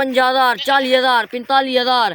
50,000 40,000 45,000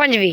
25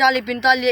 40 45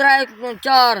3 4